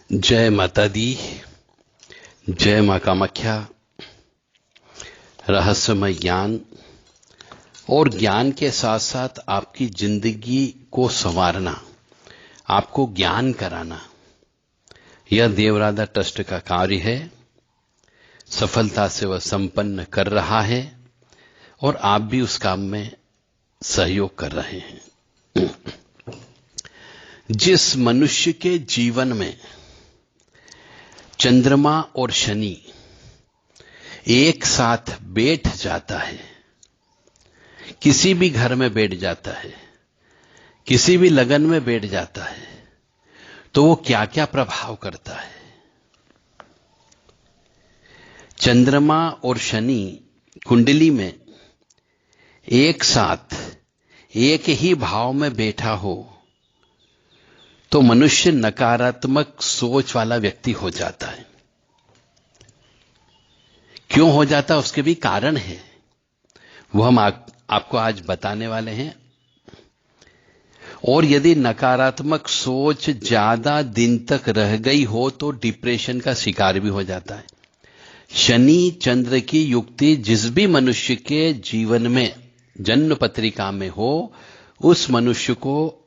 जय माता दी, जय मां कामाख्या। रहस्यमय ज्ञान और ज्ञान के साथ साथ आपकी जिंदगी को संवारना, आपको ज्ञान कराना, यह देवराधा ट्रस्ट का कार्य है। सफलता से वह संपन्न कर रहा है और आप भी उस काम में सहयोग कर रहे हैं। जिस मनुष्य के जीवन में चंद्रमा और शनि एक साथ बैठ जाता है, किसी भी घर में बैठ जाता है, किसी भी लगन में बैठ जाता है, तो वो क्या क्या प्रभाव करता है। चंद्रमा और शनि कुंडली में एक साथ एक ही भाव में बैठा हो तो मनुष्य नकारात्मक सोच वाला व्यक्ति हो जाता है। क्यों हो जाता है उसके भी कारण है, वो हम आपको आज बताने वाले हैं। और यदि नकारात्मक सोच ज्यादा दिन तक रह गई हो तो डिप्रेशन का शिकार भी हो जाता है। शनि चंद्र की युक्ति जिस भी मनुष्य के जीवन में जन्म पत्रिका में हो, उस मनुष्य को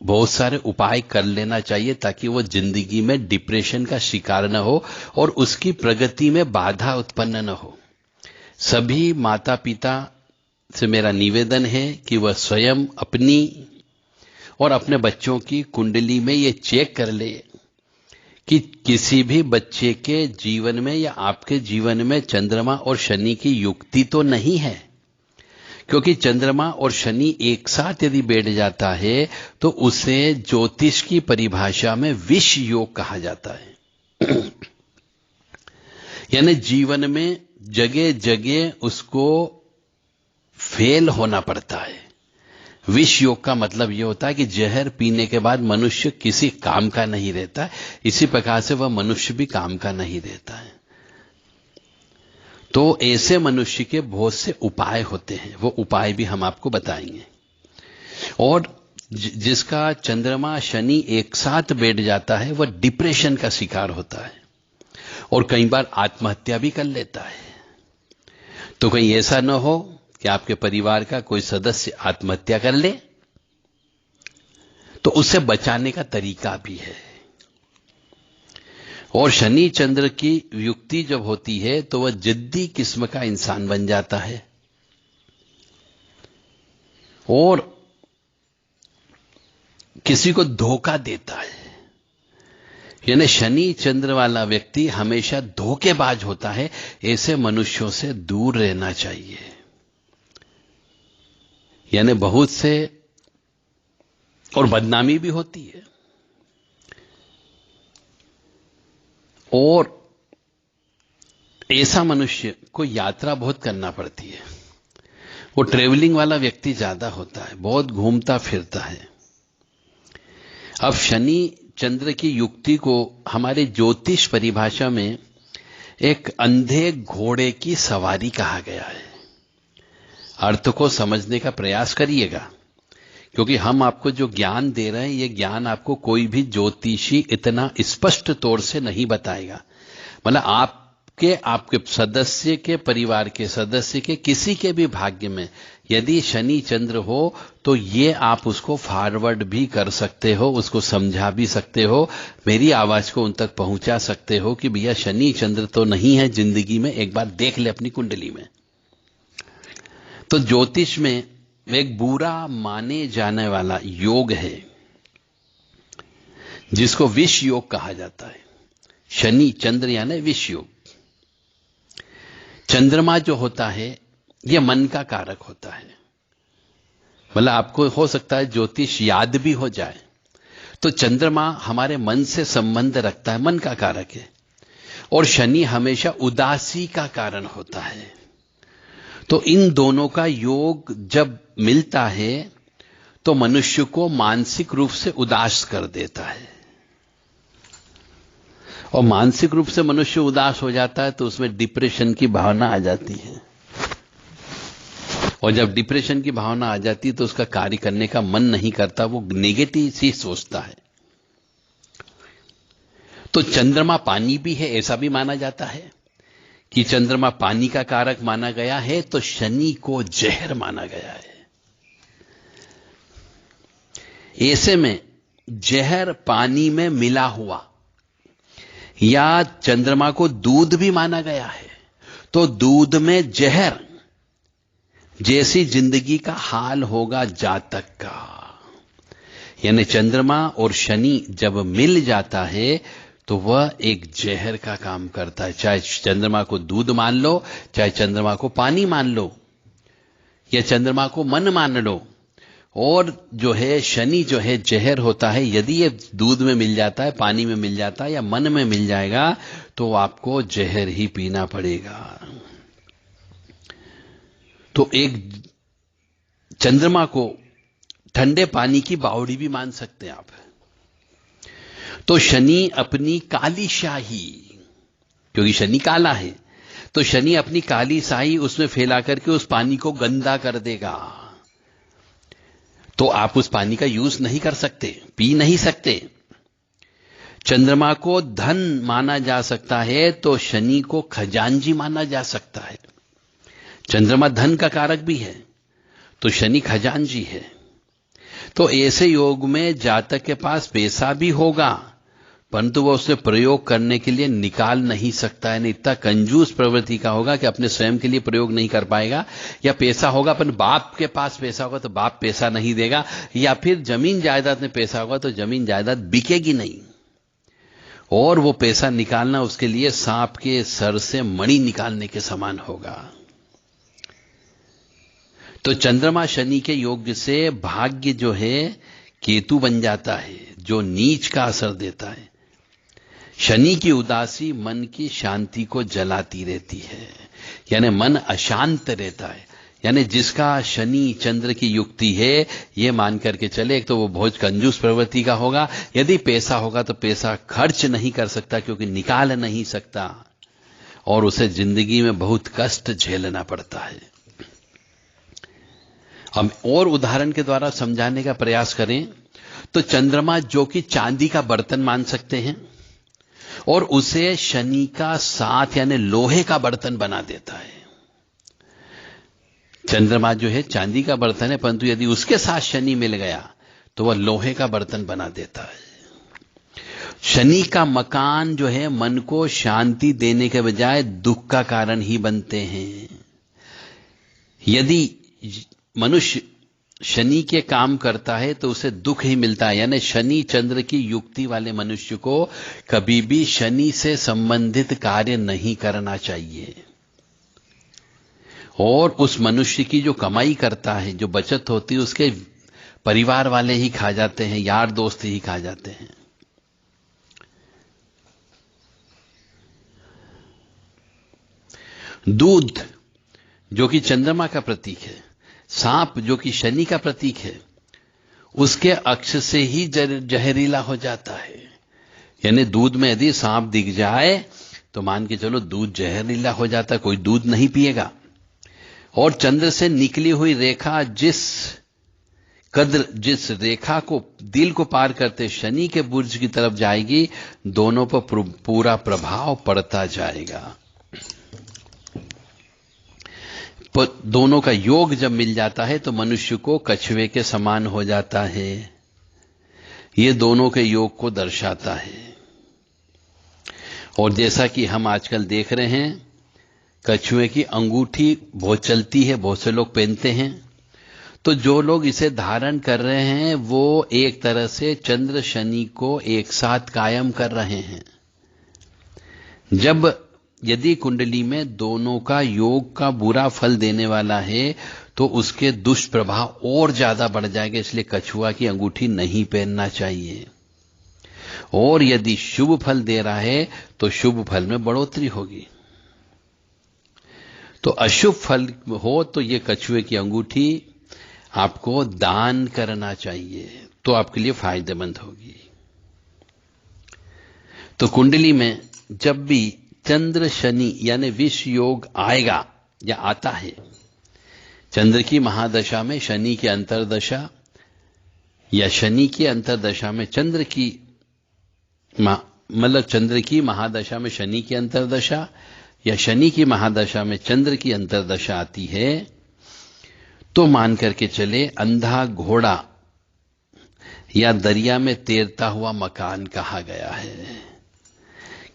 बहुत सारे उपाय कर लेना चाहिए ताकि वो जिंदगी में डिप्रेशन का शिकार न हो और उसकी प्रगति में बाधा उत्पन्न न हो। सभी माता पिता से मेरा निवेदन है कि वह स्वयं अपनी और अपने बच्चों की कुंडली में ये चेक कर ले कि किसी भी बच्चे के जीवन में या आपके जीवन में चंद्रमा और शनि की युक्ति तो नहीं है। क्योंकि चंद्रमा और शनि एक साथ यदि बैठ जाता है तो उसे ज्योतिष की परिभाषा में विष योग कहा जाता है। यानी जीवन में जगह जगह उसको फेल होना पड़ता है। विष योग का मतलब यह होता है कि जहर पीने के बाद मनुष्य किसी काम का नहीं रहता, इसी प्रकार से वह मनुष्य भी काम का नहीं रहता है। तो ऐसे मनुष्य के बहुत से उपाय होते हैं, वो उपाय भी हम आपको बताएंगे। और जिसका चंद्रमा शनि एक साथ बैठ जाता है वह डिप्रेशन का शिकार होता है और कई बार आत्महत्या भी कर लेता है। तो कहीं ऐसा न हो कि आपके परिवार का कोई सदस्य आत्महत्या कर ले, तो उससे बचाने का तरीका भी है। और शनि चंद्र की युक्ति जब होती है तो वह जिद्दी किस्म का इंसान बन जाता है और किसी को धोखा देता है। यानी शनि चंद्र वाला व्यक्ति हमेशा धोखेबाज होता है। ऐसे मनुष्यों से दूर रहना चाहिए। यानी बहुत से और बदनामी भी होती है और ऐसा मनुष्य को यात्रा बहुत करना पड़ती है। वो ट्रेवलिंग वाला व्यक्ति ज्यादा होता है, बहुत घूमता फिरता है। अब शनि चंद्र की युक्ति को हमारे ज्योतिष परिभाषा में एक अंधे घोड़े की सवारी कहा गया है। अर्थ को समझने का प्रयास करिएगा, क्योंकि हम आपको जो ज्ञान दे रहे हैं ये ज्ञान आपको कोई भी ज्योतिषी इतना स्पष्ट तौर से नहीं बताएगा। मतलब आपके सदस्य के, परिवार के सदस्य के, किसी के भी भाग्य में यदि शनि चंद्र हो तो ये आप उसको फॉरवर्ड भी कर सकते हो, उसको समझा भी सकते हो, मेरी आवाज को उन तक पहुंचा सकते हो कि भैया शनि चंद्र तो नहीं है जिंदगी में, एक बार देख ले अपनी कुंडली में। तो ज्योतिष में एक बुरा माने जाने वाला योग है जिसको विष योग कहा जाता है। शनि चंद्र यानी विष योग। चंद्रमा जो होता है यह मन का कारक होता है। मतलब आपको हो सकता है ज्योतिष याद भी हो जाए, तो चंद्रमा हमारे मन से संबंध रखता है, मन का कारक है। और शनि हमेशा उदासी का कारण होता है। तो इन दोनों का योग जब मिलता है तो मनुष्य को मानसिक रूप से उदास कर देता है। और मानसिक रूप से मनुष्य उदास हो जाता है तो उसमें डिप्रेशन की भावना आ जाती है। और जब डिप्रेशन की भावना आ जाती है तो उसका कार्य करने का मन नहीं करता, वो नेगेटिव ही सोचता है। तो चंद्रमा पानी भी है, ऐसा भी माना जाता है कि चंद्रमा पानी का कारक माना गया है, तो शनि को जहर माना गया है। ऐसे में जहर पानी में मिला हुआ, या चंद्रमा को दूध भी माना गया है, तो दूध में जहर जैसी जिंदगी का हाल होगा जातक का। यानी चंद्रमा और शनि जब मिल जाता है तो वह एक जहर का काम करता है। चाहे चंद्रमा को दूध मान लो, चाहे चंद्रमा को पानी मान लो, या चंद्रमा को मन मान लो। और जो है शनि जो है जहर होता है, यदि ये दूध में मिल जाता है, पानी में मिल जाता है, या मन में मिल जाएगा, तो आपको जहर ही पीना पड़ेगा। तो एक चंद्रमा को ठंडे पानी की बावड़ी भी मान सकते हैं आप। तो शनि अपनी काली शाही, क्योंकि शनि काला है, तो शनि अपनी काली शाही उसमें फैला करके उस पानी को गंदा कर देगा। तो आप उस पानी का यूज नहीं कर सकते, पी नहीं सकते। चंद्रमा को धन माना जा सकता है, तो शनि को खजांजी माना जा सकता है। चंद्रमा धन का कारक भी है, तो शनि खजांजी है। तो ऐसे योग में जातक के पास पैसा भी होगा, परंतु वह उसे प्रयोग करने के लिए निकाल नहीं सकता है। इतना कंजूस प्रवृत्ति का होगा कि अपने स्वयं के लिए प्रयोग नहीं कर पाएगा। या पैसा होगा, अपन बाप के पास पैसा होगा तो बाप पैसा नहीं देगा, या फिर जमीन जायदाद में पैसा होगा तो जमीन जायदाद बिकेगी नहीं, और वो पैसा निकालना उसके लिए सांप के सर से मणि निकालने के समान होगा। तो चंद्रमा शनि के योग से भाग्य जो है केतु बन जाता है, जो नीच का असर देता है। शनि की उदासी मन की शांति को जलाती रहती है, यानी मन अशांत रहता है। यानी जिसका शनि चंद्र की युक्ति है, ये मान करके चले, एक तो वो बहुत कंजूस प्रवृत्ति का होगा। यदि पैसा होगा तो पैसा खर्च नहीं कर सकता, क्योंकि निकाल नहीं सकता, और उसे जिंदगी में बहुत कष्ट झेलना पड़ता है। हम और उदाहरण के द्वारा समझाने का प्रयास करें तो चंद्रमा जो कि चांदी का बर्तन मान सकते हैं, और उसे शनि का साथ यानी लोहे का बर्तन बना देता है। चंद्रमा जो है चांदी का बर्तन है, परंतु यदि उसके साथ शनि मिल गया तो वह लोहे का बर्तन बना देता है। शनि का मकान जो है मन को शांति देने के बजाय दुख का कारण ही बनते हैं। यदि मनुष्य शनि के काम करता है तो उसे दुख ही मिलता है। यानी शनि चंद्र की युक्ति वाले मनुष्य को कभी भी शनि से संबंधित कार्य नहीं करना चाहिए, और उस मनुष्य की जो कमाई करता है, जो बचत होती है, उसके परिवार वाले ही खा जाते हैं, यार दोस्त ही खा जाते हैं। दूध जो कि चंद्रमा का प्रतीक है, सांप जो कि शनि का प्रतीक है, उसके अक्ष से ही जहरीला हो जाता है। यानी दूध में यदि सांप दिख जाए तो मान के चलो दूध जहरीला हो जाता है, कोई दूध नहीं पिएगा। और चंद्र से निकली हुई रेखा जिस रेखा को दिल को पार करते शनि के बुर्ज की तरफ जाएगी, दोनों पर पूरा प्रभाव पड़ता जाएगा। दोनों का योग जब मिल जाता है तो मनुष्य को कछुए के समान हो जाता है। ये दोनों के योग को दर्शाता है। और जैसा कि हम आजकल देख रहे हैं, कछुए की अंगूठी बहुत चलती है, बहुत से लोग पहनते हैं। तो जो लोग इसे धारण कर रहे हैं वो एक तरह से चंद्र शनि को एक साथ कायम कर रहे हैं। जब यदि कुंडली में दोनों का योग का बुरा फल देने वाला है तो उसके दुष्प्रभाव और ज्यादा बढ़ जाएगा। इसलिए कछुआ की अंगूठी नहीं पहनना चाहिए। और यदि शुभ फल दे रहा है तो शुभ फल में बढ़ोतरी होगी। तो अशुभ फल हो तो ये कछुए की अंगूठी आपको दान करना चाहिए, तो आपके लिए फायदेमंद होगी। तो कुंडली में जब भी चंद्र शनि यानी विष योग आएगा या आता है, चंद्र की महादशा में शनि की अंतरदशा या शनि की अंतरदशा में चंद्र की मतलब चंद्र की महादशा में शनि की अंतर्दशा या शनि की महादशा में चंद्र की अंतर्दशा आती है, तो मान करके चले अंधा घोड़ा या दरिया में तैरता हुआ मकान कहा गया है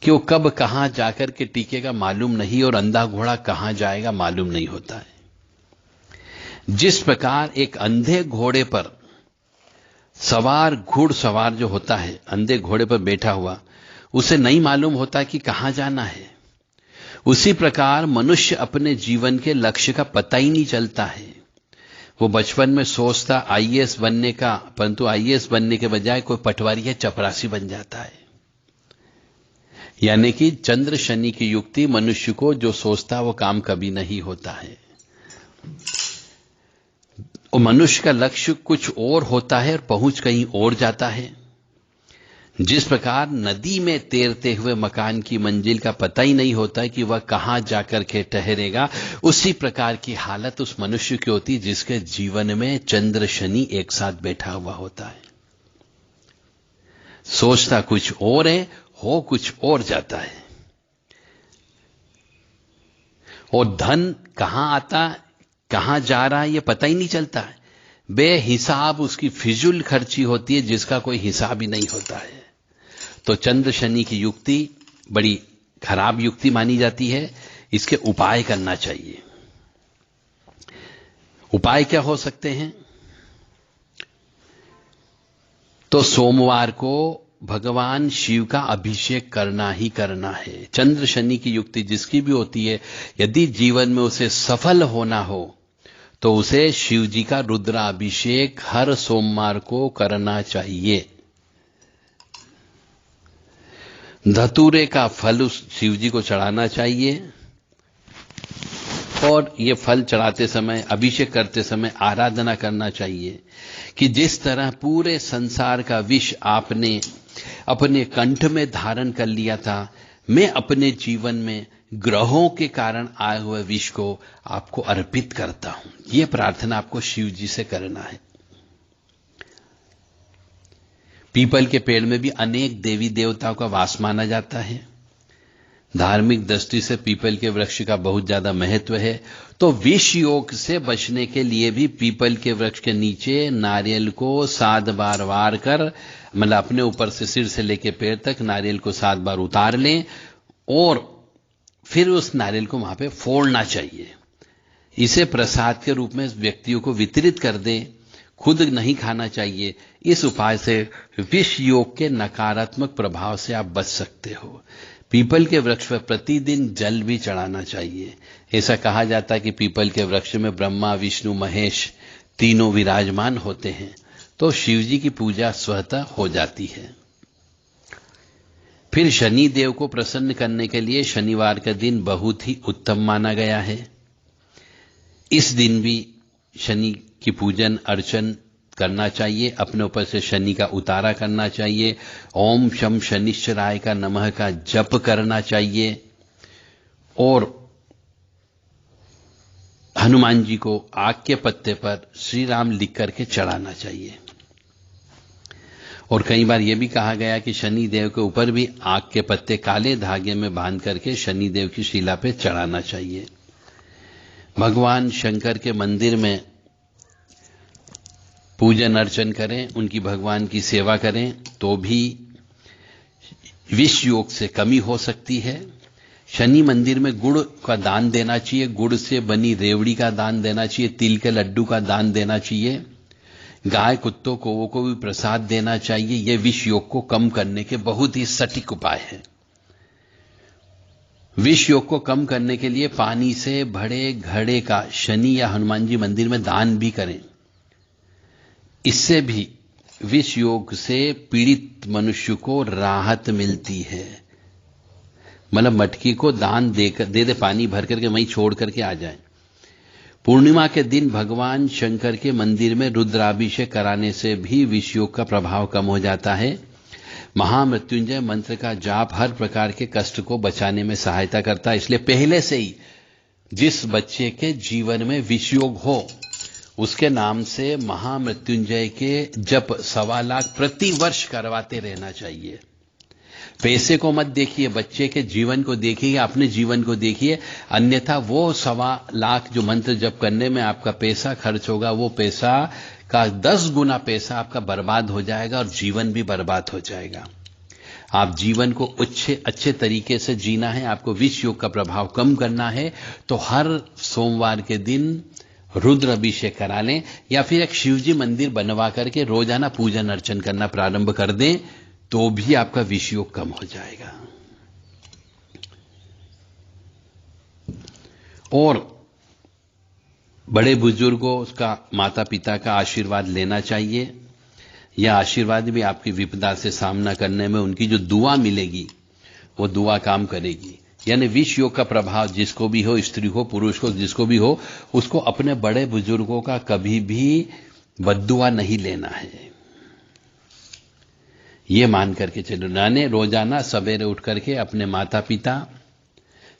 कि वो कब कहां जाकर के टिकेगा मालूम नहीं, और अंधा घोड़ा कहां जाएगा मालूम नहीं होता है। जिस प्रकार एक अंधे घोड़े पर सवार घुड़सवार जो होता है, अंधे घोड़े पर बैठा हुआ, उसे नहीं मालूम होता कि कहां जाना है, उसी प्रकार मनुष्य अपने जीवन के लक्ष्य का पता ही नहीं चलता है। वो बचपन में सोचता आईएएस बनने का, परंतु आईएएस बनने के बजाय कोई पटवारी या चपरासी बन जाता है। यानी कि चंद्र शनि की युक्ति मनुष्य को जो सोचता वो काम कभी नहीं होता है। और मनुष्य का लक्ष्य कुछ और होता है और पहुंच कहीं और जाता है। जिस प्रकार नदी में तैरते हुए मकान की मंजिल का पता ही नहीं होता है कि वह कहां जाकर के ठहरेगा, उसी प्रकार की हालत उस मनुष्य की होती है जिसके जीवन में चंद्र शनि एक साथ बैठा हुआ होता है। सोचता कुछ और है, हो कुछ और जाता है। और धन कहां आता कहां जा रहा है ये पता ही नहीं चलता है। बेहिसाब उसकी फिजूल खर्ची होती है जिसका कोई हिसाब ही नहीं होता है। तो चंद्र शनि की युक्ति बड़ी खराब युक्ति मानी जाती है। इसके उपाय करना चाहिए। उपाय क्या हो सकते हैं? तो सोमवार को भगवान शिव का अभिषेक करना ही करना है। चंद्र शनि की युक्ति जिसकी भी होती है, यदि जीवन में उसे सफल होना हो तो उसे शिव जी का रुद्राभिषेक हर सोमवार को करना चाहिए। धतूरे का फल उस शिव जी को चढ़ाना चाहिए और ये फल चढ़ाते समय, अभिषेक करते समय आराधना करना चाहिए कि जिस तरह पूरे संसार का विष आपने अपने कंठ में धारण कर लिया था, मैं अपने जीवन में ग्रहों के कारण आए हुए विष को आपको अर्पित करता हूं। यह प्रार्थना आपको शिव जी से करना है। पीपल के पेड़ में भी अनेक देवी देवताओं का वास माना जाता है। धार्मिक दृष्टि से पीपल के वृक्ष का बहुत ज्यादा महत्व है। तो विष योग से बचने के लिए भी पीपल के वृक्ष के नीचे नारियल को 7 बार वार कर, मतलब अपने ऊपर से सिर से लेकर पैर तक नारियल को 7 बार उतार लें और फिर उस नारियल को वहां पे फोड़ना चाहिए। इसे प्रसाद के रूप में व्यक्तियों को वितरित कर दें, खुद नहीं खाना चाहिए। इस उपाय से विष योग के नकारात्मक प्रभाव से आप बच सकते हो। पीपल के वृक्ष पर प्रतिदिन जल भी चढ़ाना चाहिए। ऐसा कहा जाता है कि पीपल के वृक्ष में ब्रह्मा विष्णु महेश तीनों विराजमान होते हैं, तो शिव जी की पूजा स्वतः हो जाती है। फिर शनि देव को प्रसन्न करने के लिए शनिवार का दिन बहुत ही उत्तम माना गया है। इस दिन भी शनि की पूजन अर्चन करना चाहिए। अपने ऊपर से शनि का उतारा करना चाहिए। ओम शम शनिश्चराय का नमः का जप करना चाहिए और हनुमान जी को आग के पत्ते पर श्री राम लिख करके चढ़ाना चाहिए। और कई बार यह भी कहा गया कि शनि देव के ऊपर भी आग के पत्ते काले धागे में बांध करके शनि देव की शिला पे चढ़ाना चाहिए। भगवान शंकर के मंदिर में पूजन अर्चन करें, उनकी भगवान की सेवा करें, तो भी विष योग से कमी हो सकती है। शनि मंदिर में गुड़ का दान देना चाहिए, गुड़ से बनी रेवड़ी का दान देना चाहिए, तिल के लड्डू का दान देना चाहिए, गाय कुत्तों को भी प्रसाद देना चाहिए। यह विष योग को कम करने के बहुत ही सटीक उपाय है। विष योग को कम करने के लिए पानी से भरे घड़े का शनि या हनुमान जी मंदिर में दान भी करें। इससे भी विष योग से पीड़ित मनुष्य को राहत मिलती है। मतलब मटकी को दान दे पानी भर करके वहीं छोड़ करके आ जाए। पूर्णिमा के दिन भगवान शंकर के मंदिर में रुद्राभिषेक कराने से भी विष योग का प्रभाव कम हो जाता है। महामृत्युंजय मंत्र का जाप हर प्रकार के कष्ट को बचाने में सहायता करता है। इसलिए पहले से ही जिस बच्चे के जीवन में विष योग हो, उसके नाम से महामृत्युंजय के जप 1.25 लाख प्रति वर्ष करवाते रहना चाहिए। पैसे को मत देखिए, बच्चे के जीवन को देखिए, अपने जीवन को देखिए, अन्यथा वो 1.25 लाख जो मंत्र जप करने में आपका पैसा खर्च होगा, वो पैसा का 10 गुना पैसा आपका बर्बाद हो जाएगा और जीवन भी बर्बाद हो जाएगा। आप जीवन को अच्छे तरीके से जीना है, आपको विष योग का प्रभाव कम करना है, तो हर सोमवार के दिन रुद्र अभिषेक करा लें या फिर एक शिवजी मंदिर बनवा करके रोजाना पूजन अर्चन करना प्रारंभ कर दें, तो भी आपका विष योग कम हो जाएगा। और बड़े बुजुर्गों, उसका माता पिता का आशीर्वाद लेना चाहिए। यह आशीर्वाद भी आपकी विपदा से सामना करने में उनकी जो दुआ मिलेगी, वो दुआ काम करेगी। यानी विष योग का प्रभाव जिसको भी हो, स्त्री हो पुरुष को, जिसको भी हो, उसको अपने बड़े बुजुर्गों का कभी भी बद्दुआ नहीं लेना है, ये मान करके चलो। नाने रोजाना सवेरे उठ करके अपने माता पिता,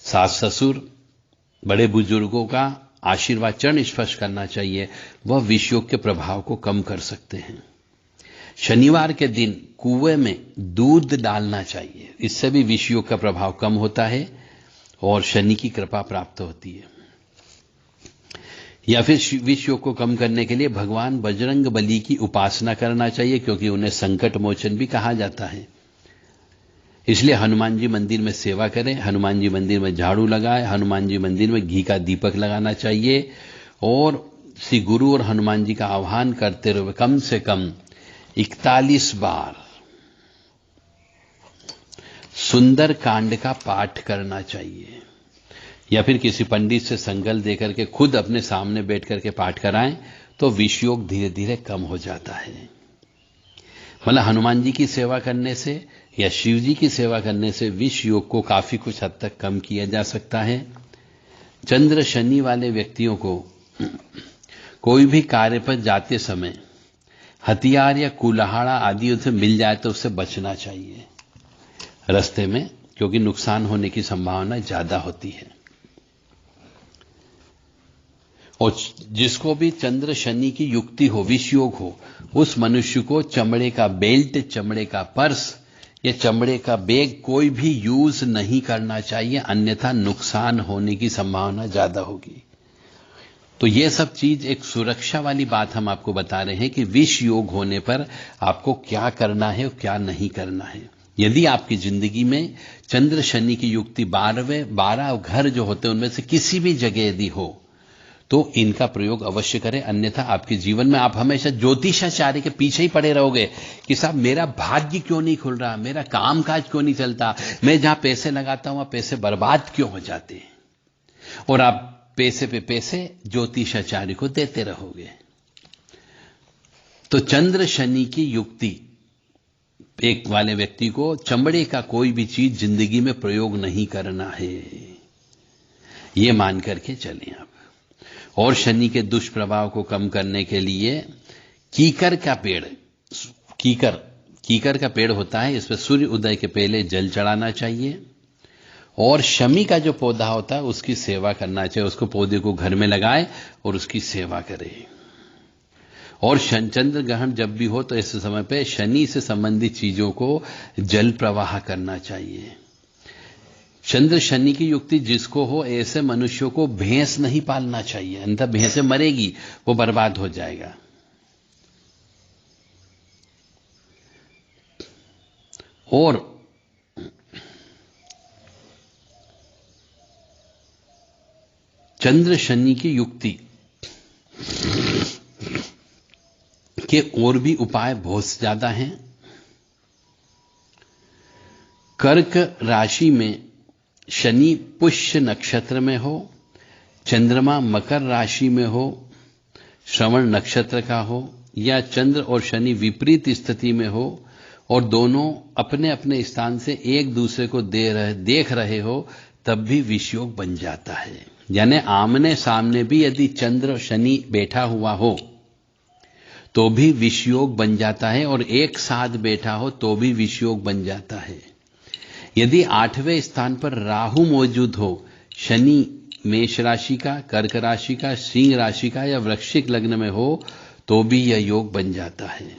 सास ससुर, बड़े बुजुर्गों का आशीर्वाद चरण स्पर्श करना चाहिए, वह विष योग के प्रभाव को कम कर सकते हैं। शनिवार के दिन कुएं में दूध डालना चाहिए, इससे भी विष योग का प्रभाव कम होता है और शनि की कृपा प्राप्त होती है। या फिर विष योग को कम करने के लिए भगवान बजरंग बली की उपासना करना चाहिए, क्योंकि उन्हें संकट मोचन भी कहा जाता है। इसलिए हनुमान जी मंदिर में सेवा करें, हनुमान जी मंदिर में झाड़ू लगाए, हनुमान जी मंदिर में घी का दीपक लगाना चाहिए और श्री गुरु और हनुमान जी का आह्वान करते हुए कम से कम 41 बार सुंदर कांड का पाठ करना चाहिए, या फिर किसी पंडित से संकल्प देकर के खुद अपने सामने बैठ करके पाठ कराएं, तो विष योग धीरे धीरे कम हो जाता है। मतलब हनुमान जी की सेवा करने से या शिव जी की सेवा करने से विष योग को काफी कुछ हद तक कम किया जा सकता है। चंद्र शनि वाले व्यक्तियों को कोई भी कार्य पर जाते समय हथियार या कुल्हाड़ा आदि उसे मिल जाए तो उससे बचना चाहिए रास्ते में, क्योंकि नुकसान होने की संभावना ज्यादा होती है। और जिसको भी चंद्र शनि की युक्ति हो, विष योग हो, उस मनुष्य को चमड़े का बेल्ट, चमड़े का पर्स या चमड़े का बैग कोई भी यूज नहीं करना चाहिए, अन्यथा नुकसान होने की संभावना ज्यादा होगी। तो ये सब चीज एक सुरक्षा वाली बात हम आपको बता रहे हैं कि विष योग होने पर आपको क्या करना है और क्या नहीं करना है। यदि आपकी जिंदगी में चंद्र शनि की युक्ति 12 घर जो होते हैं उनमें से किसी भी जगह यदि हो, तो इनका प्रयोग अवश्य करें, अन्यथा आपके जीवन में आप हमेशा ज्योतिषाचार्य के पीछे ही पड़े रहोगे कि साहब मेरा भाग्य क्यों नहीं खुल रहा, मेरा कामकाज क्यों नहीं चलता, मैं जहां पैसे लगाता हूं वहां पैसे बर्बाद क्यों हो जाते हैं, और आप पैसे पे पैसे ज्योतिषाचार्य को देते रहोगे। तो चंद्र शनि की युक्ति एक वाले व्यक्ति को चमड़े का कोई भी चीज जिंदगी में प्रयोग नहीं करना है, यह मान करके चलें आप। और शनि के दुष्प्रभाव को कम करने के लिए कीकर का पेड़, कीकर का पेड़ होता है, इस पर सूर्य उदय के पहले जल चढ़ाना चाहिए। और शमी का जो पौधा होता है उसकी सेवा करना चाहिए, उसको पौधे को घर में लगाए और उसकी सेवा करें। और चंद्र ग्रहण जब भी हो तो इस समय पे शनि से संबंधित चीजों को जल प्रवाह करना चाहिए। चंद्र शनि की युक्ति जिसको हो, ऐसे मनुष्यों को भैंस नहीं पालना चाहिए, अन्यथा भैंसे मरेगी, वो बर्बाद हो जाएगा। और चंद्र शनि की युक्ति के और भी उपाय बहुत ज्यादा हैं। कर्क राशि में शनि पुष्य नक्षत्र में हो, चंद्रमा मकर राशि में हो, श्रवण नक्षत्र का हो, या चंद्र और शनि विपरीत स्थिति में हो और दोनों अपने अपने स्थान से एक दूसरे को देख रहे हो, तब भी विष योग बन जाता है। यानी आमने सामने भी यदि चंद्र शनि बैठा हुआ हो तो भी विष योग बन जाता है, और एक साथ बैठा हो तो भी विष योग बन जाता है। यदि 8वें स्थान पर राहु मौजूद हो, शनि मेष राशि का, कर्क राशि का, सिंह राशि का या वृश्चिक लग्न में हो, तो भी यह योग बन जाता है।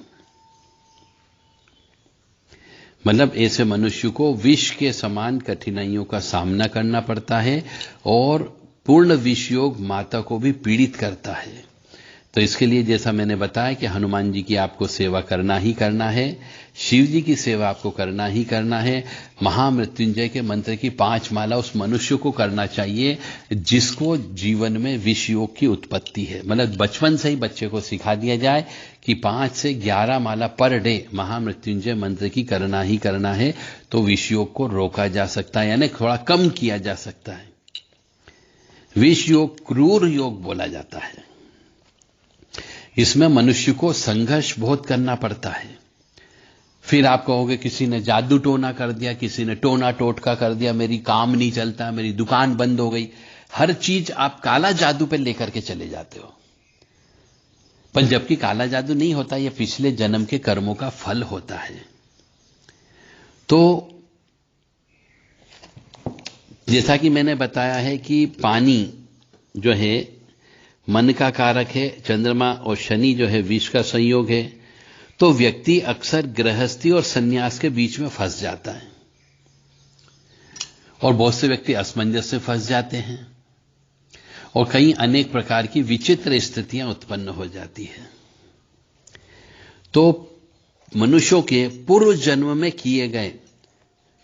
मतलब ऐसे मनुष्य को विष के समान कठिनाइयों का सामना करना पड़ता है और पूर्ण विष योग माता को भी पीड़ित करता है। तो इसके लिए जैसा मैंने बताया कि हनुमान जी की आपको सेवा करना ही करना है, शिव जी की सेवा आपको करना ही करना है। महामृत्युंजय के मंत्र की 5 माला उस मनुष्य को करना चाहिए जिसको जीवन में विष योग की उत्पत्ति है। मतलब बचपन से ही बच्चे को सिखा दिया जाए कि 5 से 11 माला पर डे महामृत्युंजय मंत्र की करना ही करना है, तो विष योग को रोका जा सकता है, यानी थोड़ा कम किया जा सकता है। विष योग क्रूर योग बोला जाता है। इसमें मनुष्य को संघर्ष बहुत करना पड़ता है। फिर आप कहोगे किसी ने जादू टोना कर दिया, किसी ने टोना टोटका कर दिया, मेरी काम नहीं चलता, मेरी दुकान बंद हो गई। हर चीज आप काला जादू पे लेकर के चले जाते हो, पर जबकि काला जादू नहीं होता, यह पिछले जन्म के कर्मों का फल होता है। तो जैसा कि मैंने बताया है कि पानी जो है मन का कारक है, चंद्रमा और शनि जो है विष का संयोग है, तो व्यक्ति अक्सर गृहस्थी और सन्यास के बीच में फंस जाता है और बहुत से व्यक्ति असमंजस से फंस जाते हैं और कई अनेक प्रकार की विचित्र स्थितियां उत्पन्न हो जाती है। तो मनुष्यों के पूर्व जन्म में किए गए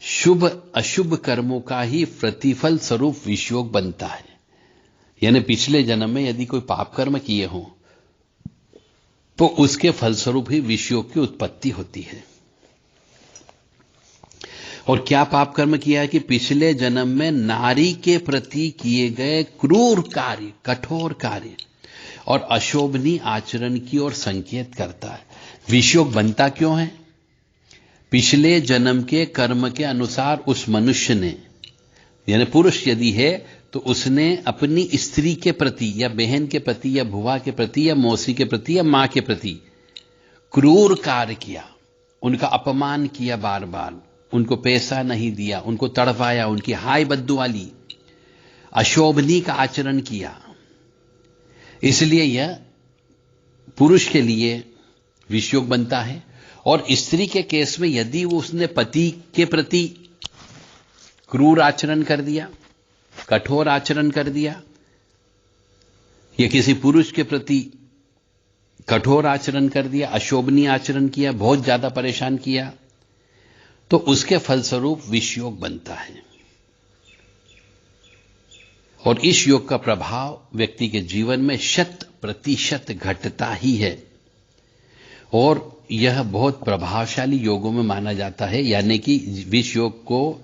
शुभ अशुभ कर्मों का ही प्रतिफल स्वरूप विष योग बनता है। यानी पिछले जन्म में यदि कोई पाप कर्म किए हों तो उसके फलस्वरूप ही विष योग की उत्पत्ति होती है। और क्या पाप कर्म किया है कि पिछले जन्म में नारी के प्रति किए गए क्रूर कार्य, कठोर कार्य और अशोभनीय आचरण की ओर संकेत करता है। विष योग बनता क्यों है? पिछले जन्म के कर्म के अनुसार उस मनुष्य ने, यानी पुरुष यदि है तो उसने अपनी स्त्री के प्रति या बहन के प्रति या भुआ के प्रति या मौसी के प्रति या मां के प्रति क्रूर कार्य किया, उनका अपमान किया, बार बार उनको पैसा नहीं दिया, उनको तड़पाया, उनकी हाय बद्दुआ ली, अशोभनीय का आचरण किया। इसलिए यह पुरुष के लिए विष योग बनता है। और स्त्री के केस में यदि वो उसने पति के प्रति क्रूर आचरण कर दिया, कठोर आचरण कर दिया, या किसी पुरुष के प्रति कठोर आचरण कर दिया, अशोभनीय आचरण किया, बहुत ज्यादा परेशान किया, तो उसके फलस्वरूप विष योग बनता है। और इस योग का प्रभाव व्यक्ति के जीवन में 100% घटता ही है और यह बहुत प्रभावशाली योगों में माना जाता है। यानी कि विष योग को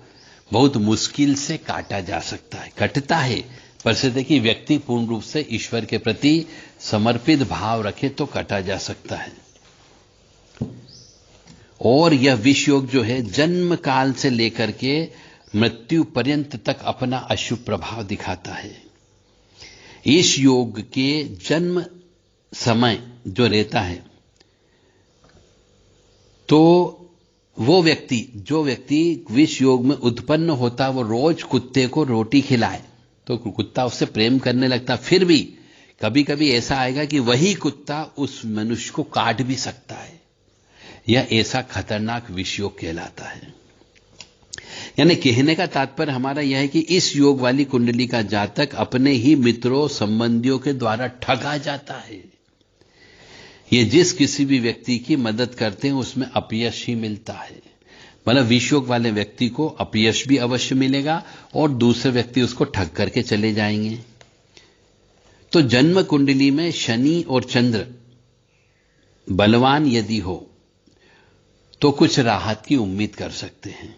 बहुत मुश्किल से काटा जा सकता है। कटता है पर से देखिए व्यक्ति पूर्ण रूप से ईश्वर के प्रति समर्पित भाव रखे तो कटा जा सकता है। और यह विष योग जो है जन्म काल से लेकर के मृत्यु पर्यंत तक अपना अशुभ प्रभाव दिखाता है। इस योग के जन्म समय जो रहता है तो वो व्यक्ति, जो व्यक्ति विष योग में उत्पन्न होता, वो रोज कुत्ते को रोटी खिलाए तो कुत्ता उससे प्रेम करने लगता। फिर भी कभी कभी ऐसा आएगा कि वही कुत्ता उस मनुष्य को काट भी सकता है। यह ऐसा खतरनाक विष योग कहलाता है। यानी कहने का तात्पर्य हमारा यह है कि इस योग वाली कुंडली का जातक अपने ही मित्रों संबंधियों के द्वारा ठगा जाता है। ये जिस किसी भी व्यक्ति की मदद करते हैं उसमें अपयश ही मिलता है। मतलब विष योग वाले व्यक्ति को अपयश भी अवश्य मिलेगा और दूसरे व्यक्ति उसको ठग करके चले जाएंगे। तो जन्म कुंडली में शनि और चंद्र बलवान यदि हो तो कुछ राहत की उम्मीद कर सकते हैं।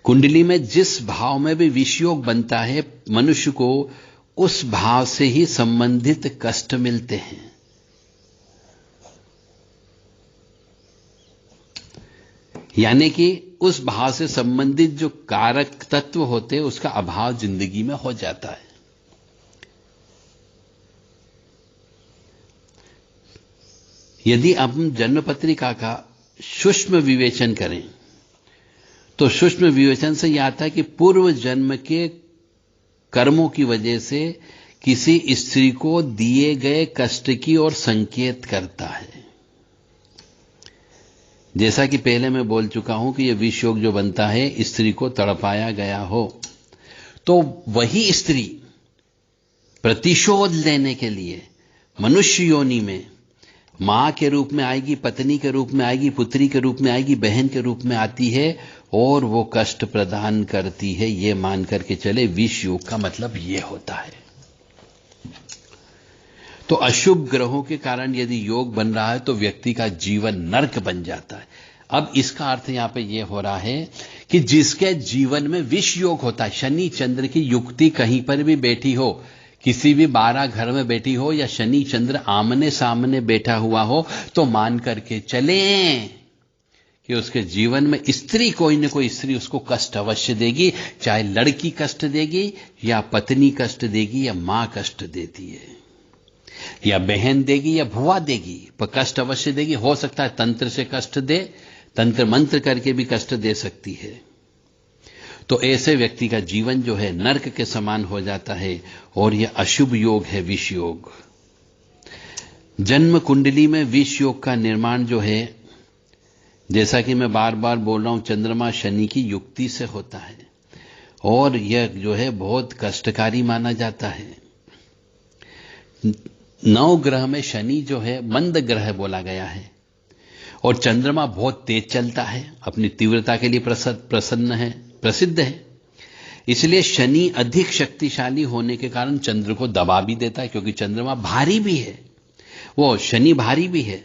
कुंडली में जिस भाव में भी विष योग बनता है मनुष्य को उस भाव से ही संबंधित कष्ट मिलते हैं। यानी कि उस भाव से संबंधित जो कारक तत्व होते हैं उसका अभाव जिंदगी में हो जाता है। यदि हम जन्म पत्रिका का सूक्ष्म विवेचन करें तो सूक्ष्म विवेचन से यह आता है कि पूर्व जन्म के कर्मों की वजह से किसी स्त्री को दिए गए कष्ट की ओर संकेत करता है। जैसा कि पहले मैं बोल चुका हूं कि यह विष योग जो बनता है, स्त्री को तड़पाया गया हो तो वही स्त्री प्रतिशोध लेने के लिए मनुष्य योनि में मां के रूप में आएगी, पत्नी के रूप में आएगी, पुत्री के रूप में आएगी, बहन के रूप में आती है और वो कष्ट प्रदान करती है। ये मान करके चले, विष योग का मतलब ये होता है। तो अशुभ ग्रहों के कारण यदि योग बन रहा है तो व्यक्ति का जीवन नरक बन जाता है। अब इसका अर्थ यहां पे ये हो रहा है कि जिसके जीवन में विष योग होता है, शनि चंद्र की युक्ति कहीं पर भी बैठी हो, किसी भी 12 घर में बैठी हो या शनि चंद्र आमने सामने बैठा हुआ हो, तो मान करके चले कि उसके जीवन में स्त्री, कोई न कोई स्त्री उसको कष्ट अवश्य देगी। चाहे लड़की कष्ट देगी या पत्नी कष्ट देगी या मां कष्ट देती है या बहन देगी या भुआ देगी, पर कष्ट अवश्य देगी। हो सकता है तंत्र से कष्ट दे, तंत्र मंत्र करके भी कष्ट दे सकती है। तो ऐसे व्यक्ति का जीवन जो है नरक के समान हो जाता है और यह अशुभ योग है, विष योग। जन्म कुंडली में विष योग का निर्माण जो है, जैसा कि मैं बार बार बोल रहा हूं, चंद्रमा शनि की युक्ति से होता है और यह जो है बहुत कष्टकारी माना जाता है। 9 ग्रह में शनि जो है मंद ग्रह बोला गया है और चंद्रमा बहुत तेज चलता है, अपनी तीव्रता के लिए प्रसिद्ध है। इसलिए शनि अधिक शक्तिशाली होने के कारण चंद्र को दबा भी देता है, क्योंकि चंद्रमा भारी भी है, वो शनि भारी भी है।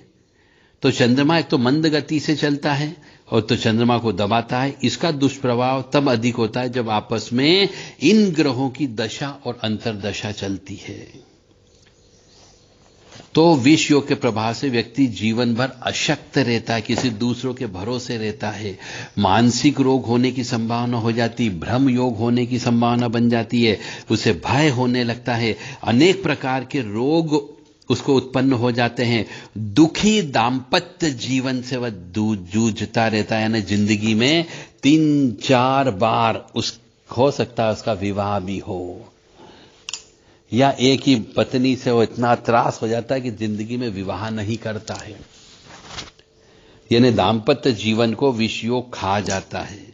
तो चंद्रमा एक तो मंद गति से चलता है और तो चंद्रमा को दबाता है। इसका दुष्प्रभाव तब अधिक होता है जब आपस में इन ग्रहों की दशा और अंतर्दशा चलती है। तो विष योग के प्रभाव से व्यक्ति जीवन भर अशक्त रहता है, किसी दूसरों के भरोसे रहता है, मानसिक रोग होने की संभावना हो जाती, भ्रम योग होने की संभावना बन जाती है, उसे भय होने लगता है, अनेक प्रकार के रोग उसको उत्पन्न हो जाते हैं। दुखी दाम्पत्य जीवन से वह जूझता रहता है, यानी जिंदगी में 3-4 बार हो सकता है उसका विवाह भी हो, या एक ही पत्नी से वो इतना त्रास हो जाता है कि जिंदगी में विवाह नहीं करता है। यानी दाम्पत्य जीवन को विष योग खा जाता है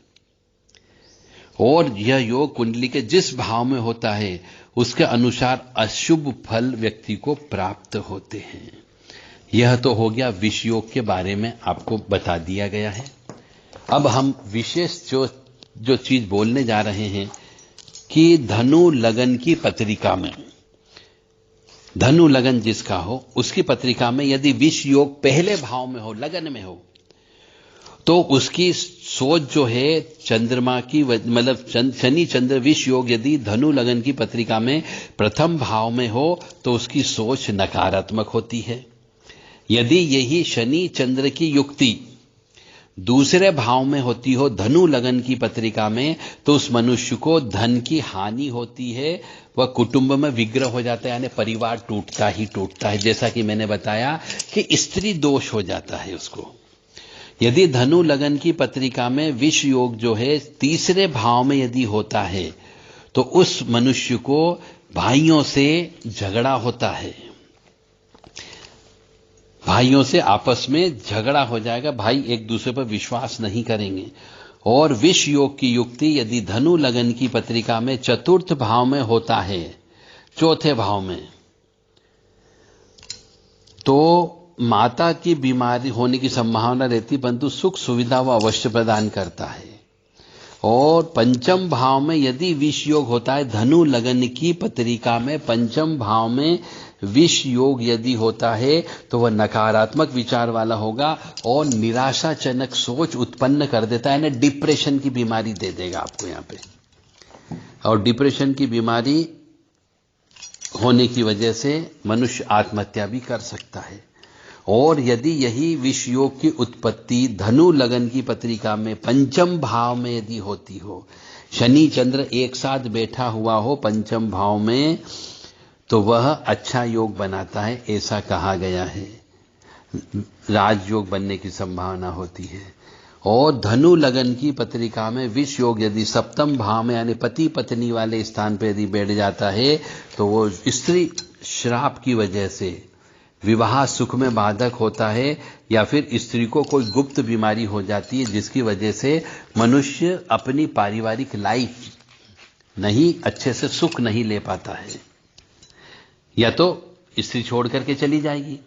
और यह योग कुंडली के जिस भाव में होता है उसके अनुसार अशुभ फल व्यक्ति को प्राप्त होते हैं। यह तो हो गया विष योग के बारे में आपको बता दिया गया है। अब हम विशेष जो चीज बोलने जा रहे हैं कि धनु लगन की पत्रिका में, धनु लगन जिसका हो उसकी पत्रिका में यदि विष योग पहले भाव में हो, लगन में हो, तो उसकी सोच जो है चंद्रमा की, मतलब शनि चंद्र विष योग यदि धनु लगन की पत्रिका में प्रथम भाव में हो तो उसकी सोच नकारात्मक होती है। यदि यही शनि चंद्र की युक्ति दूसरे भाव में होती हो धनु लगन की पत्रिका में, तो उस मनुष्य को धन की हानि होती है, वह कुटुंब में विग्रह हो जाता है, यानी परिवार टूटता ही टूटता है। जैसा कि मैंने बताया कि स्त्री दोष हो जाता है उसको। यदि धनु लगन की पत्रिका में विष योग जो है तीसरे भाव में यदि होता है तो उस मनुष्य को भाइयों से झगड़ा होता है, भाइयों से आपस में झगड़ा हो जाएगा, भाई एक दूसरे पर विश्वास नहीं करेंगे। और विष योग की युक्ति यदि धनु लगन की पत्रिका में चतुर्थ भाव में होता है, चौथे भाव में, तो माता की बीमारी होने की संभावना रहती, परंतु सुख सुविधा वह अवश्य प्रदान करता है। और पंचम भाव में यदि विष योग होता है, धनु लगन की पत्रिका में पंचम भाव में विष योग यदि होता है तो वह नकारात्मक विचार वाला होगा और निराशाजनक सोच उत्पन्न कर देता है, यानी डिप्रेशन की बीमारी दे देगा आपको यहां पे। और डिप्रेशन की बीमारी होने की वजह से मनुष्य आत्महत्या भी कर सकता है। और यदि यही विष योग की उत्पत्ति धनु लगन की पत्रिका में पंचम भाव में यदि होती हो, शनि चंद्र एक साथ बैठा हुआ हो पंचम भाव में, तो वह अच्छा योग बनाता है, ऐसा कहा गया है। राजयोग बनने की संभावना होती है। और धनु लगन की पत्रिका में विष योग यदि सप्तम भाव में यानी पति पत्नी वाले स्थान पर यदि बैठ जाता है तो वो स्त्री श्राप की वजह से विवाह सुख में बाधक होता है, या फिर स्त्री को कोई गुप्त बीमारी हो जाती है जिसकी वजह से मनुष्य अपनी पारिवारिक लाइफ नहीं अच्छे से सुख नहीं ले पाता है, या तो स्त्री छोड़ करके चली जाएगी।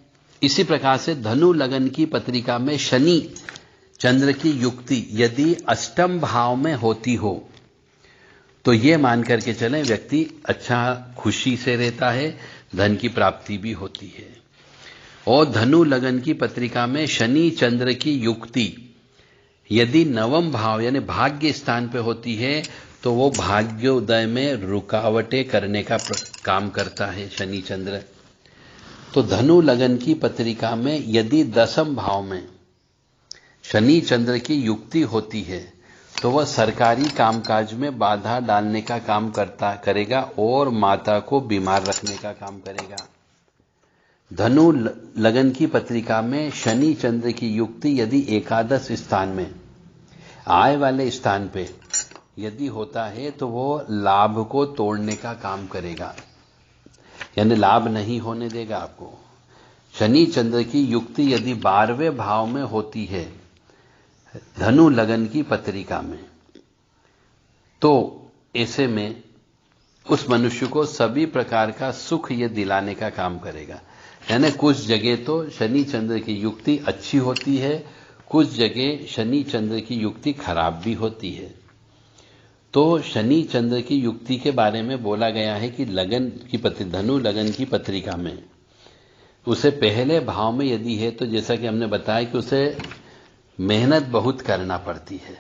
इसी प्रकार से धनु लगन की पत्रिका में शनि चंद्र की युक्ति यदि अष्टम भाव में होती हो तो ये मान करके चलें व्यक्ति अच्छा खुशी से रहता है, धन की प्राप्ति भी होती है। और धनु लगन की पत्रिका में शनि चंद्र की युक्ति यदि नवम भाव यानी भाग्य स्थान पे होती है तो वो भाग्योदय में रुकावटें करने का काम करता है शनि चंद्र। तो धनु लगन की पत्रिका में यदि दसम भाव में शनि चंद्र की युक्ति होती है तो वह सरकारी कामकाज में बाधा डालने का काम करेगा और माता को बीमार रखने का काम करेगा। धनु लगन की पत्रिका में शनि चंद्र की युक्ति यदि एकादश स्थान में आय वाले स्थान पे यदि होता है तो वो लाभ को तोड़ने का काम करेगा, यानी लाभ नहीं होने देगा आपको। शनि चंद्र की युक्ति यदि 12वें भाव में होती है धनु लगन की पत्रिका में तो ऐसे में उस मनुष्य को सभी प्रकार का सुख ये दिलाने का काम करेगा। यानी कुछ जगह तो शनि चंद्र की युक्ति अच्छी होती है, कुछ जगह शनि चंद्र की युक्ति खराब भी होती है। तो शनि चंद्र की युक्ति के बारे में बोला गया है कि धनु लगन की पत्रिका में उसे पहले भाव में यदि है तो जैसा कि हमने बताया कि उसे मेहनत बहुत करना पड़ती है,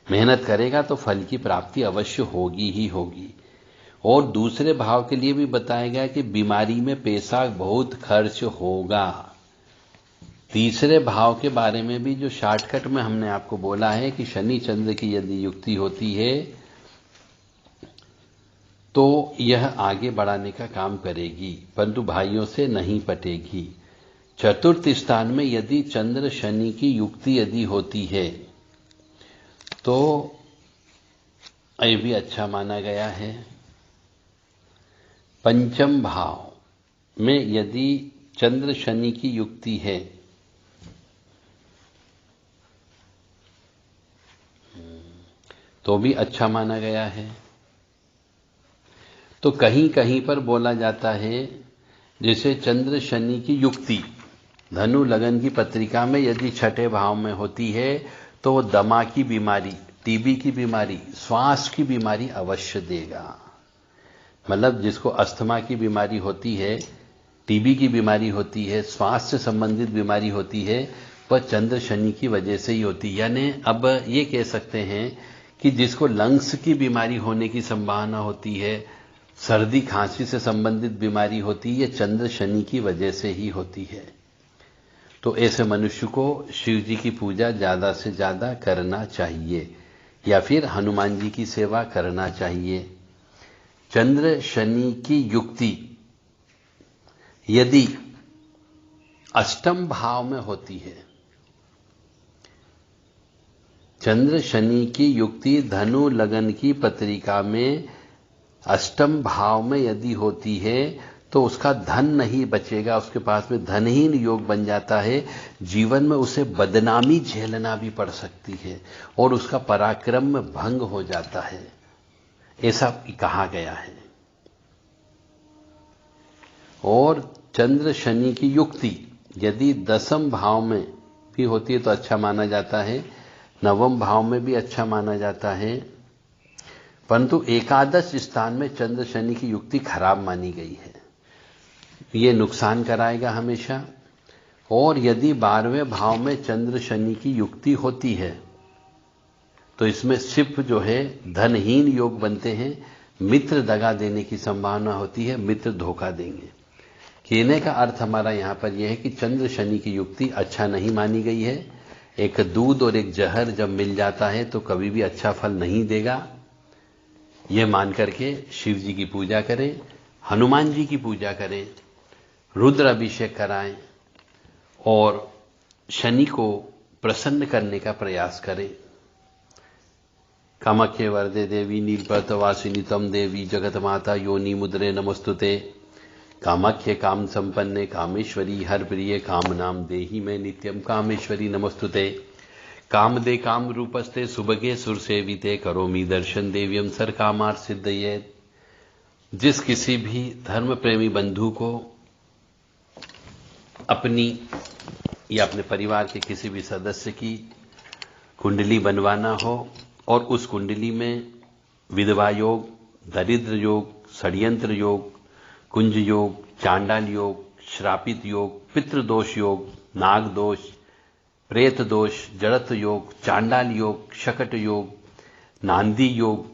मेहनत करेगा तो फल की प्राप्ति अवश्य होगी ही होगी। और दूसरे भाव के लिए भी बताया गया कि बीमारी में पैसा बहुत खर्च होगा। तीसरे भाव के बारे में भी जो शॉर्टकट में हमने आपको बोला है कि शनि चंद्र की यदि युक्ति होती है तो यह आगे बढ़ाने का काम करेगी, परंतु भाइयों से नहीं पटेगी। चतुर्थ स्थान में यदि चंद्र शनि की युक्ति यदि होती है तो ये भी अच्छा माना गया है। पंचम भाव में यदि चंद्र शनि की युक्ति है तो भी अच्छा माना गया है। तो कहीं कहीं पर बोला जाता है जैसे चंद्र शनि की युक्ति धनु लगन की पत्रिका में यदि छठे भाव में होती है तो वो दमा की बीमारी, टीबी की बीमारी, श्वास की बीमारी अवश्य देगा। मतलब जिसको अस्थमा की बीमारी होती है, टीबी की बीमारी होती है, श्वास से संबंधित बीमारी होती है, वह चंद्र शनि की वजह से ही होती है। यानी अब ये कह सकते हैं कि जिसको लंग्स की बीमारी होने की संभावना होती है, सर्दी खांसी से संबंधित बीमारी होती है, ये चंद्र शनि की वजह से ही होती है। तो ऐसे मनुष्य को शिव जी की पूजा ज्यादा से ज्यादा करना चाहिए या फिर हनुमान जी की सेवा करना चाहिए। चंद्र शनि की युक्ति यदि अष्टम भाव में होती है, चंद्र शनि की युक्ति धनु लगन की पत्रिका में अष्टम भाव में यदि होती है तो उसका धन नहीं बचेगा, उसके पास में धनहीन योग बन जाता है। जीवन में उसे बदनामी झेलना भी पड़ सकती है और उसका पराक्रम भंग हो जाता है, ऐसा कहा गया है। और चंद्र शनि की युक्ति यदि दसम भाव में भी होती है तो अच्छा माना जाता है, नवम भाव में भी अच्छा माना जाता है, परंतु एकादश स्थान में चंद्र शनि की युक्ति खराब मानी गई है, ये नुकसान कराएगा हमेशा। और यदि 12वें भाव में चंद्र शनि की युक्ति होती है तो इसमें सिर्फ जो है धनहीन योग बनते हैं, मित्र दगा देने की संभावना होती है, मित्र धोखा देंगे। कहने का अर्थ हमारा यहां पर यह है कि चंद्र शनि की युक्ति अच्छा नहीं मानी गई है। एक दूध और एक जहर जब मिल जाता है तो कभी भी अच्छा फल नहीं देगा। यह मान करके शिव जी की पूजा करें, हनुमान जी की पूजा करें, रुद्र अभिषेक कराएं और शनि को प्रसन्न करने का प्रयास करें। कामाख्ये वरदे देवी नीलपर्वतवासिनी तम देवी जगत माता योनि मुद्रे नमस्तुते। कामाख्ये काम संपन्ने कामेश्वरी हर प्रिय काम नाम देही में नित्यम कामेश्वरी नमस्तुते कामदे काम रूपस्ते सुबगे सुर सेविते करोमि दर्शन देव्यम सर कामार सिद्धये। जिस किसी भी धर्म प्रेमी बंधु को अपनी या अपने परिवार के किसी भी सदस्य की कुंडली बनवाना हो और उस कुंडली में विधवा योग, दरिद्र योग, षड्यंत्र योग, कुंज योग, चांडाल योग, श्रापित योग, पितृदोष योग, नाग दोष, प्रेत दोष, जड़त्व योग, चांडाल योग, शकट योग, नांदी योग,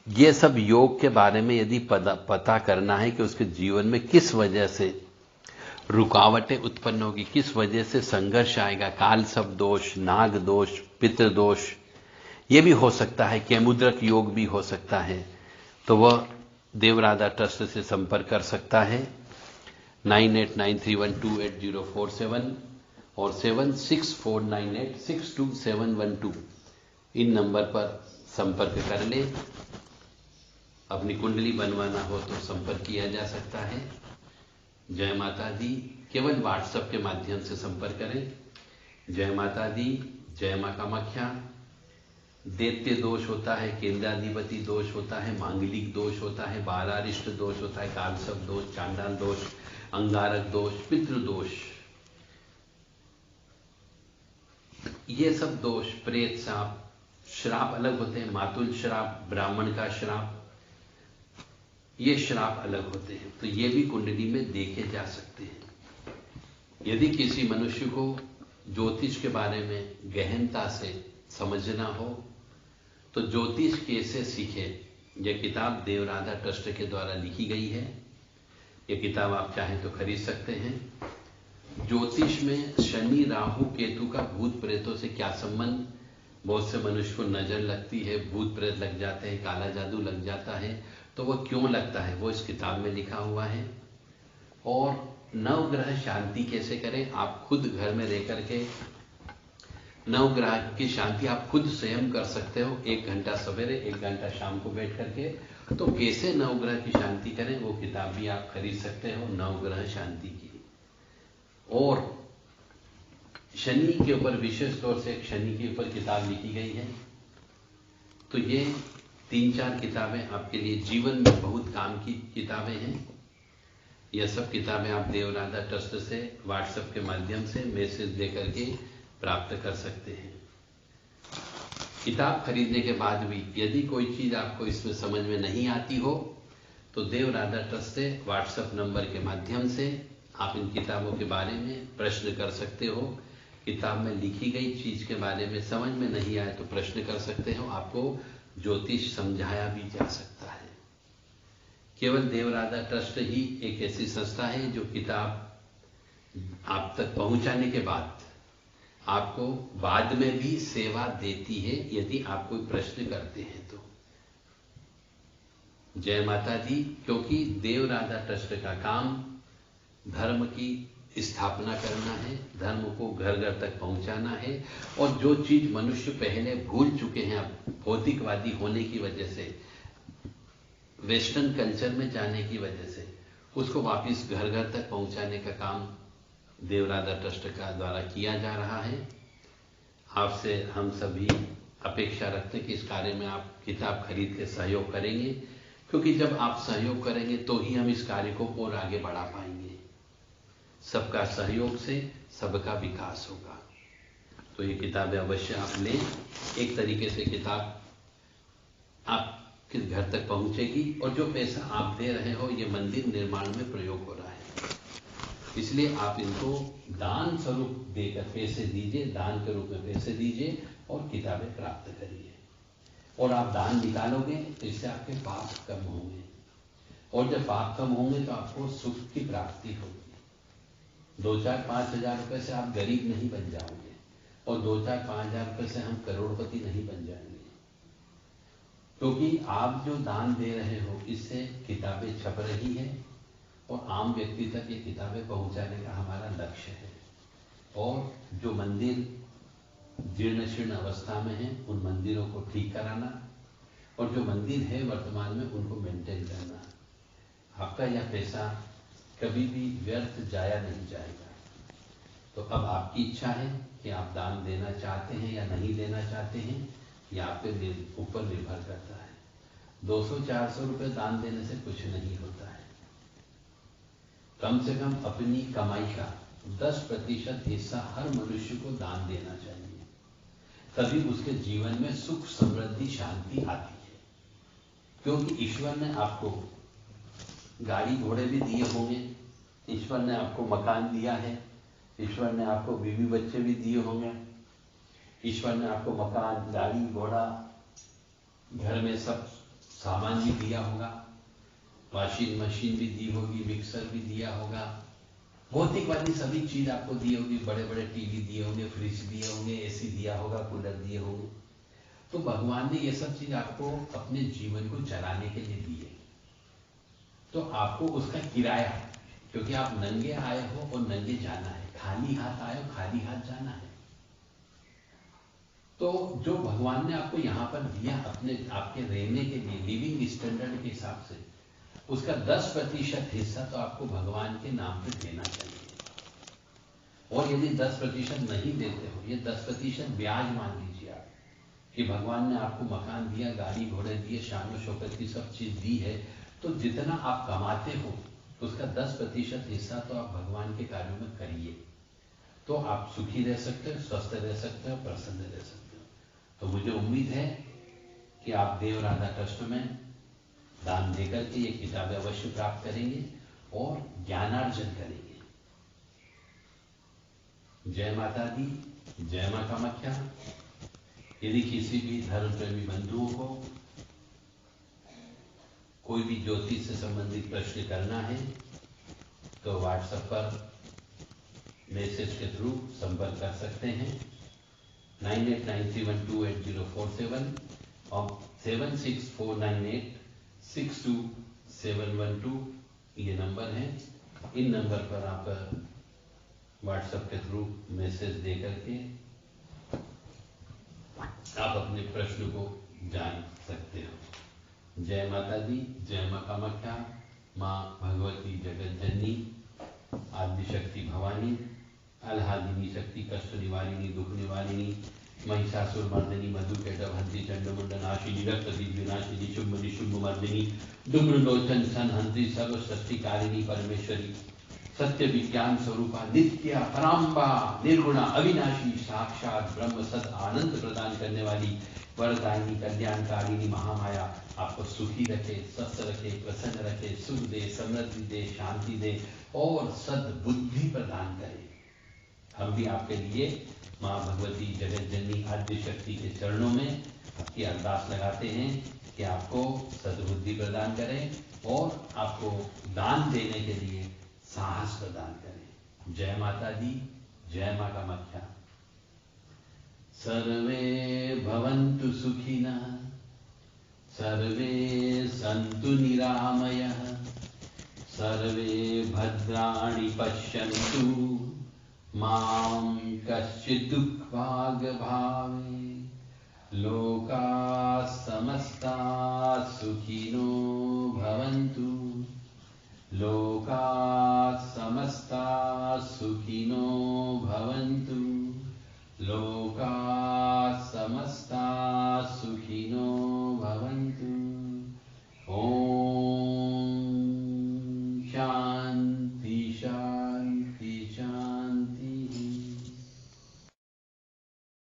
ये सब योग के बारे में यदि पता करना है कि उसके जीवन में किस वजह से रुकावटें उत्पन्न होगी, किस वजह से संघर्ष आएगा, काल सब दोष, नाग दोष, पितृ दोष, ये भी हो सकता है, केमुद्रक योग भी हो सकता है, तो वह देवराधा ट्रस्ट से संपर्क कर सकता है 9893128047 और 7649862712 इन नंबर पर संपर्क कर ले। अपनी कुंडली बनवाना हो तो संपर्क किया जा सकता है। जय माता दी। केवल व्हाट्सएप के माध्यम से संपर्क करें। जय माता दी। जय मां कामाख्या। दैत्य दोष होता है, केंद्राधिपति दोष होता है, मांगलिक दोष होता है, बालारिष्ट दोष होता है, कालसर्प दोष, चांडाल दोष, अंगारक दोष, पितृ दोष, ये सब दोष, प्रेत श्राप, श्राप अलग होते हैं, मातुल श्राप, ब्राह्मण का श्राप, ये श्राप अलग होते हैं, तो ये भी कुंडली में देखे जा सकते हैं। यदि किसी मनुष्य को ज्योतिष के बारे में गहनता से समझना हो तो ज्योतिष कैसे सीखे, यह किताब देवराधा ट्रस्ट के द्वारा लिखी गई है। यह किताब आप चाहें तो खरीद सकते हैं। ज्योतिष में शनि, राहु, केतु का भूत प्रेतों से क्या संबंध, बहुत से मनुष्य को नजर लगती है, भूत प्रेत लग जाते हैं, काला जादू लग जाता है, तो वह क्यों लगता है, वो इस किताब में लिखा हुआ है। और नवग्रह शांति कैसे करें, आप खुद घर में रह करके नवग्रह की शांति आप खुद स्वयं कर सकते हो। 1 घंटा सवेरे, 1 घंटा शाम को बैठ करके, तो कैसे नवग्रह की शांति करें वो किताब भी आप खरीद सकते हो, नवग्रह शांति की। और शनि के ऊपर विशेष तौर से शनि के ऊपर किताब लिखी गई है। तो ये 3-4 किताबें आपके लिए जीवन में बहुत काम की किताबें हैं। यह सब किताबें आप देवराधा ट्रस्ट से व्हाट्सएप के माध्यम से मैसेज देकर के प्राप्त कर सकते हैं। किताब खरीदने के बाद भी यदि कोई चीज आपको इसमें समझ में नहीं आती हो तो देवराधा ट्रस्ट से व्हाट्सएप नंबर के माध्यम से आप इन किताबों के बारे में प्रश्न कर सकते हो। किताब में लिखी गई चीज के बारे में समझ में नहीं आए तो प्रश्न कर सकते हो, आपको ज्योतिष समझाया भी जा सकता है। केवल देवराधा ट्रस्ट ही एक ऐसी संस्था है जो किताब आप तक पहुंचाने के बाद आपको बाद में भी सेवा देती है यदि आप कोई प्रश्न करते हैं तो। जय माता दी। क्योंकि देवराधा ट्रस्ट का काम धर्म की स्थापना करना है, धर्म को घर घर तक पहुंचाना है, और जो चीज मनुष्य पहले भूल चुके हैं अब भौतिकवादी होने की वजह से, वेस्टर्न कल्चर में जाने की वजह से, उसको वापस घर घर तक पहुंचाने का काम देवराधा ट्रस्ट का द्वारा किया जा रहा है। आपसे हम सभी अपेक्षा रखते हैं कि इस कार्य में आप किताब खरीद के सहयोग करेंगे, क्योंकि जब आप सहयोग करेंगे तो ही हम इस कार्य को और आगे बढ़ा पाएंगे। सबका सहयोग से सबका विकास होगा। तो ये किताबें अवश्य आप लें। एक तरीके से किताब आपके घर तक पहुंचेगी और जो पैसा आप दे रहे हो ये मंदिर निर्माण में प्रयोग हो रहा है, इसलिए आप इनको दान स्वरूप देकर पैसे दीजिए, दान के रूप में पैसे दीजिए और किताबें प्राप्त करिए। और आप दान निकालोगे तो इससे आपके पाप कम होंगे, और जब पाप कम होंगे तो आपको सुख की प्राप्ति होगी। 2-4-5 हजार रुपए से आप गरीब नहीं बन जाओगे, और 2-4-5 हजार रुपए से हम करोड़पति नहीं बन जाएंगे, क्योंकि आप जो दान दे रहे हो इससे किताबें छप रही है और आम व्यक्ति तक ये किताबें पहुंचाने का हमारा लक्ष्य है। और जो मंदिर जीर्ण शीर्ण अवस्था में है उन मंदिरों को ठीक कराना, और जो मंदिर है वर्तमान में उनको मेंटेन करना। आपका यह पैसा कभी भी व्यर्थ जाया नहीं जाएगा। तो अब आपकी इच्छा है कि आप दान देना चाहते हैं या नहीं देना चाहते हैं, यह आपके ऊपर निर्भर करता है। 200-400 रुपए दान देने से कुछ नहीं होता है। कम से कम अपनी कमाई का 10% हिस्सा हर मनुष्य को दान देना चाहिए, तभी उसके जीवन में सुख, समृद्धि, शांति आती है। क्योंकि ईश्वर ने आपको गाड़ी घोड़े भी दिए होंगे, ईश्वर ने आपको मकान दिया है, ईश्वर ने आपको बीवी बच्चे भी दिए होंगे, ईश्वर ने आपको मकान, गाड़ी घोड़ा, घर में सब सामान भी दिया होगा, वॉशिंग मशीन भी दी होगी, मिक्सर भी दिया होगा, भौतिक वाली सभी चीज आपको दी होगी, बड़े बड़े टीवी दिए होंगे, फ्रिज दिए होंगे, एसी दिया होगा, कूलर दिए होंगे। तो भगवान ने ये सब चीज आपको अपने जीवन को चलाने के लिए दी है। तो आपको उसका किराया, क्योंकि आप नंगे आए हो और नंगे जाना है, खाली हाथ आए हो, खाली हाथ जाना है। तो जो भगवान ने आपको यहाँ पर दिया अपने आपके रहने के लिए, लिविंग स्टैंडर्ड के हिसाब से, उसका 10% हिस्सा तो आपको भगवान के नाम पे देना चाहिए। और यदि 10% नहीं देते हो, ये 10% ब्याज मान लीजिए आप कि भगवान ने आपको मकान दिया, गाड़ी घोड़े दिए, शान शौकत की सब चीज दी है, तो जितना आप कमाते हो उसका 10% हिस्सा तो आप भगवान के कार्यों में करिए, तो आप सुखी रह सकते हो, स्वस्थ रह सकते हो, प्रसन्न रह सकते हो। तो मुझे उम्मीद है कि आप देव राधा ट्रस्ट में दान देकर के ये किताबें अवश्य प्राप्त करेंगे और ज्ञानार्जन करेंगे। जय माता दी, जय मां कामाख्या। यदि किसी भी धर्म प्रेमी बंधुओं को कोई भी ज्योतिष से संबंधित प्रश्न करना है तो व्हाट्सएप पर मैसेज के थ्रू संपर्क कर सकते हैं। 9893128047 और 7649862712 ये नंबर है। इन नंबर पर आप व्हाट्सएप के थ्रू मैसेज दे करके आप अपने प्रश्न को जान सकते हो। जय माता दी, जय मां कामाख्या, मां भगवती जगत जननी, आदि शक्ति भवानी, अलहादिनी शक्ति, कष्ट निवारिणी, दुख निवारिणी, महिषासुर मर्दिनी, मधुकैटभहंत्री, चंडमुंड नाशिनी, रक्त बीज विनाशिनी, शुंभ निशुंभ मर्दिनी, डुम्र लोचन संहंत्री, सर्व सृष्टिकारिणी परमेश्वरी, सत्य विज्ञान स्वरूपा, नित्य पराम्बा, निर्गुणा, अविनाशी, साक्षात ब्रह्म सद आनंद प्रदान करने वाली वरदायिनी, कल्याणकारिणी महामाया आपको सुखी रखे, स्वस्थ रखे, प्रसन्न रखे, सुख दे, समृद्धि दे, शांति दे और सद्बुद्धि प्रदान करे। हम भी आपके लिए मां भगवती जगत जननी आद्य शक्ति के चरणों में आपकी अरदास लगाते हैं कि आपको सद्बुद्धि प्रदान करें और आपको दान देने के लिए साहस प्रदान करें। जय माता दी, जय मां कामाख्या। सर्वे भवन्तु सुखिनः, सर्वे सन्तु निरामयः, सर्वे भद्राणि पश्यन्तु, मां कश्चित् दुःखभाग् भावे, लोकाः समस्ताः